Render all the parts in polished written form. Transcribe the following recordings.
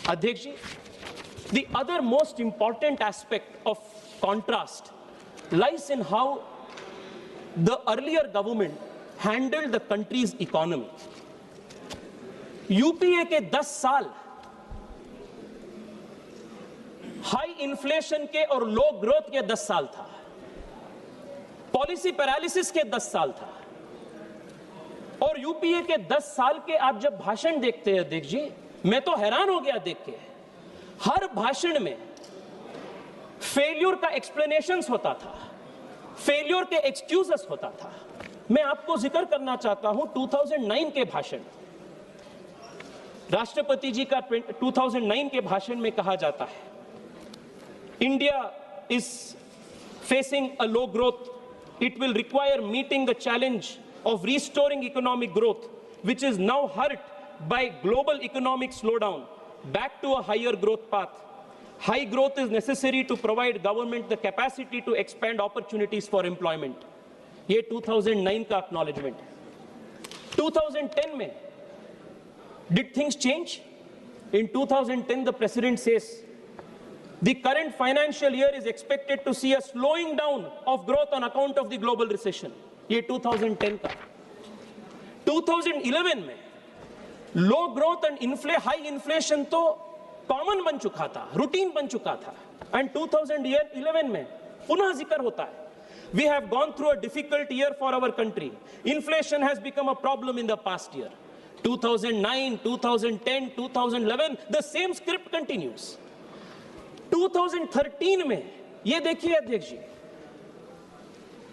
अध्यक्ष जी, the other most important aspect of contrast lies in how the earlier government handled the country's economy. UPA के 10 साल high inflation के और लो growth के 10 साल था, पॉलिसी पैरालिसिस के 10 साल था, और यूपीए के 10 साल के आप जब भाषण देखते हैं अध्यक्ष जी, मैं तो हैरान हो गया देख के। हर भाषण में फेल्यूर का एक्सप्लेनेशंस होता था, फेल्यूर के एक्सक्यूजेस होता था। मैं आपको जिक्र करना चाहता हूं 2009 के भाषण, राष्ट्रपति जी का 2009 के भाषण में कहा जाता है, India is facing a low growth, it will require meeting the challenge of restoring economic growth, which is now hurt by global economic slowdown, back to a higher growth path. High growth is necessary to provide government the capacity to expand opportunities for employment. ये 2009 का acknowledgement है। 2010 में did things change? In 2010 the president says the current financial year is expected to see a slowing down of growth on account of the global recession. ये 2010 का। 2011 में लो growth and high inflation तो common बन चुका था, routine बन चुका था, एंड 2011 में पुनः जिक्र होता है, we have gone through a difficult year for our country. Inflation has become a problem in the past year. 2009, 2010, 2011, the same script continues. 2013 में ये देखिए अध्यक्ष जी,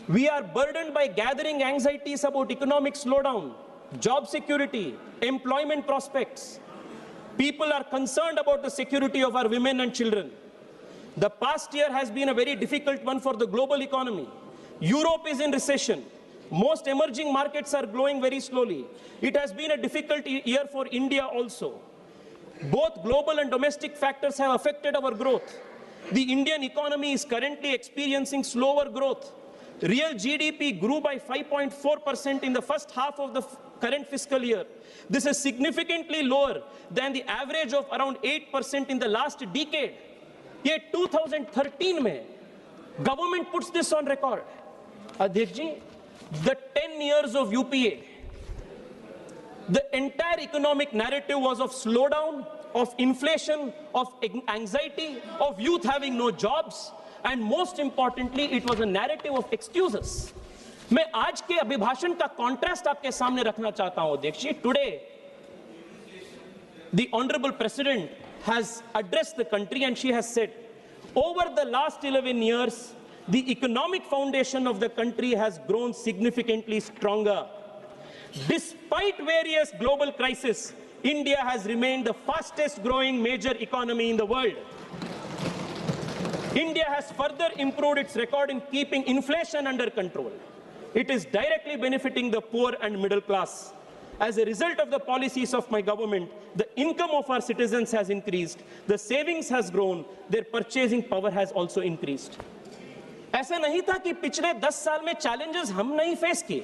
we are burdened by gathering anxieties about economic slowdown, job security, employment prospects. People are concerned about the security of our women and children. The past year has been a very difficult one for the global economy. Europe is in recession. Most emerging markets are growing very slowly. It has been a difficult year for India also. Both global and domestic factors have affected our growth. The Indian economy is currently experiencing slower growth. Real GDP grew by 5.4% in the first half of the current fiscal year. This is significantly lower than the average of around 8% in the last decade. Yet 2013 में government puts this on record. Adhyaksh ji, the 10 years of UPA, the entire economic narrative was of slowdown, of inflation, of anxiety, of youth having no jobs, and most importantly it was a narrative of excuses. मैं आज के अभिभाषण का contrast आपके सामने रखना चाहता हूं अध्यक्ष ji. Today the honorable president has addressed the country and she has said, over the last 11 years the economic foundation of the country has grown significantly stronger. Despite various global crises, India has remained the fastest growing major economy in the world. India has further improved its record in keeping inflation under control. It is directly benefiting the poor and middle class. As a result of the policies of my government, the income of our citizens has increased, the savings has grown, their purchasing power has also increased. ऐसा नहीं था कि पिछले 10 साल में challenges हम नहीं face किए.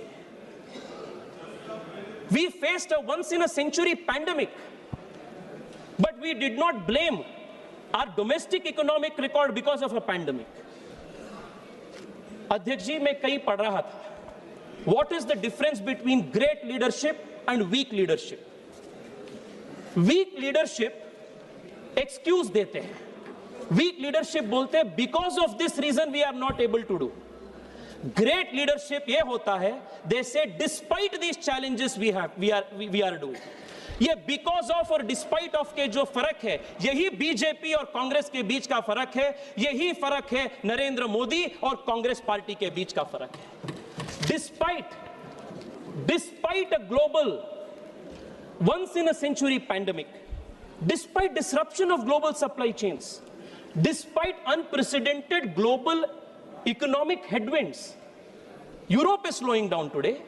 We faced a once-in-a-century pandemic, but we did not blame our domestic economic record because of a pandemic. अध्यक्ष जी, मैं कहीं पढ़ रहा था, what is the difference between great leadership and weak leadership? Weak leadership excuse देते हैं, weak leadership बोलते हैं because of this reason we are not able to do. Great leadership ये होता है, they say despite these challenges we are doing. ये because of और despite of के जो फर्क है, यही बीजेपी और कांग्रेस के बीच का फर्क है, यही फर्क है नरेंद्र मोदी और कांग्रेस पार्टी के बीच का फर्क है. Despite a global once-in-a-century pandemic, despite disruption of global supply chains, despite unprecedented global economic headwinds, Europe is slowing down today.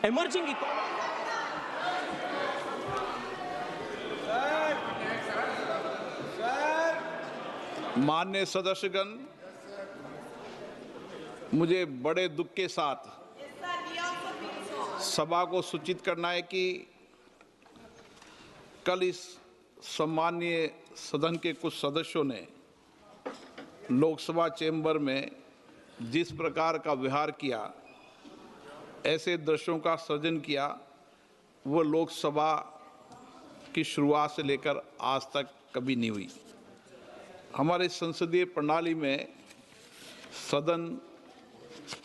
Emerging economies. माननीय सदस्यगण, मुझे बड़े दुख के साथ सभा को सूचित करना है कि कल इस सम्मानीय सदन के कुछ सदस्यों ने लोकसभा चैम्बर में जिस प्रकार का व्यवहार किया, ऐसे दृश्यों का सृजन किया, वो लोकसभा की शुरुआत से लेकर आज तक कभी नहीं हुई। हमारे संसदीय प्रणाली में सदन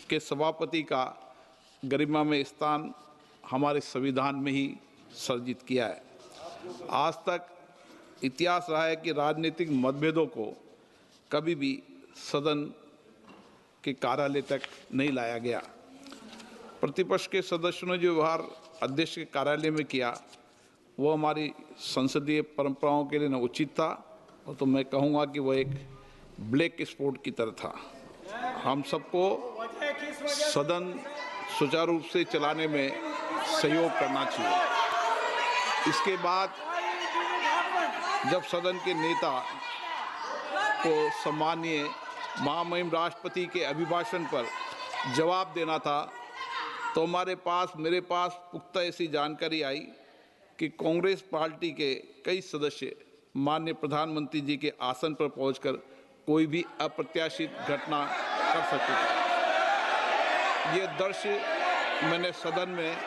के सभापति का गरिमा में स्थान हमारे संविधान में ही सर्जित किया है। आज तक इतिहास रहा है कि राजनीतिक मतभेदों को कभी भी सदन के कार्यालय तक नहीं लाया गया। प्रतिपक्ष के सदस्यों ने जो व्यवहार अध्यक्ष के कार्यालय में किया, वो हमारी संसदीय परंपराओं के लिए न उचित था, और तो मैं कहूँगा कि वह एक ब्लैक स्पॉट की तरह था। हम सबको सदन सुचारू रूप से चलाने में सहयोग करना चाहिए। इसके बाद जब सदन के नेता को सम्मानीय महामहिम राष्ट्रपति के अभिभाषण पर जवाब देना था, तो मेरे पास पुख्ता ऐसी जानकारी आई कि कांग्रेस पार्टी के कई सदस्य माननीय प्रधानमंत्री जी के आसन पर पहुंचकर कोई भी अप्रत्याशित घटना कर सकते थे। ये दृश्य मैंने सदन में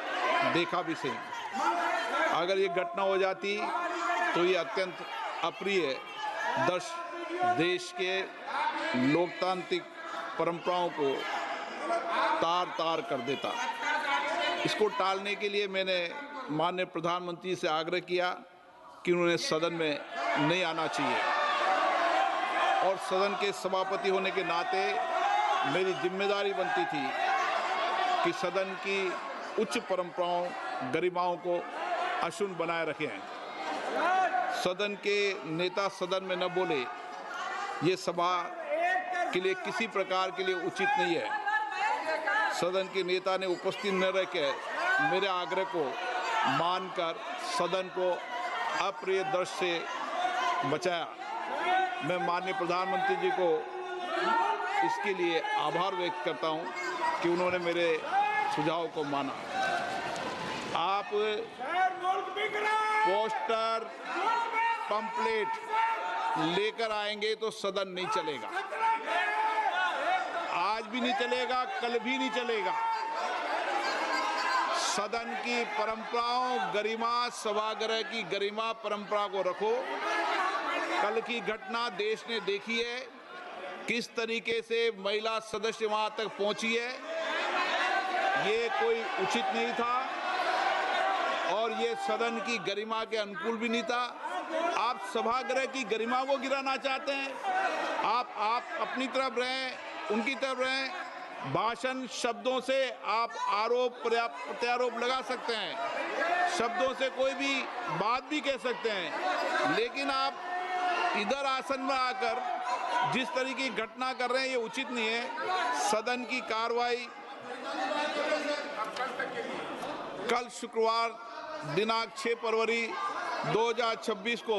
देखा भी सही। अगर ये घटना हो जाती तो ये अत्यंत अप्रिय दृश्य देश के लोकतांत्रिक परंपराओं को तार-तार कर देता। इसको टालने के लिए मैंने माननीय प्रधानमंत्री से आग्रह किया कि उन्हें सदन में नहीं आना चाहिए, और सदन के सभापति होने के नाते मेरी जिम्मेदारी बनती थी कि सदन की उच्च परंपराओं, गरिमाओं को अक्षुण्ण बनाए रखें। सदन के नेता सदन में न बोले, ये सभा के लिए किसी प्रकार के लिए उचित नहीं है। सदन के नेता ने उपस्थित न रहकर मेरे आग्रह को मानकर सदन को अप्रिय दृश्य से बचाया। मैं माननीय प्रधानमंत्री जी को इसके लिए आभार व्यक्त करता हूं कि उन्होंने मेरे सुझाव को माना। आप पोस्टर, पंपलेट लेकर आएंगे तो सदन नहीं चलेगा। आज भी नहीं चलेगा, कल भी नहीं चलेगा। सदन की परंपराओं, गरिमा, सभागृह की गरिमा परंपरा को रखो। कल की घटना देश ने देखी है, किस तरीके से महिला सदस्य वहां तक पहुंची है। ये कोई उचित नहीं था और ये सदन की गरिमा के अनुकूल भी नहीं था। आप सभागृह की गरिमा को गिराना चाहते हैं। आप अपनी तरफ रहें, उनकी तरफ रहें। भाषण शब्दों से आप आरोप प्रत्यारोप लगा सकते हैं, शब्दों से कोई भी बात भी कह सकते हैं, लेकिन आप इधर आसन में आकर जिस तरीके की घटना कर रहे हैं, ये उचित नहीं है। सदन की कार्रवाई कल शुक्रवार दिनांक 6 फरवरी 2026 को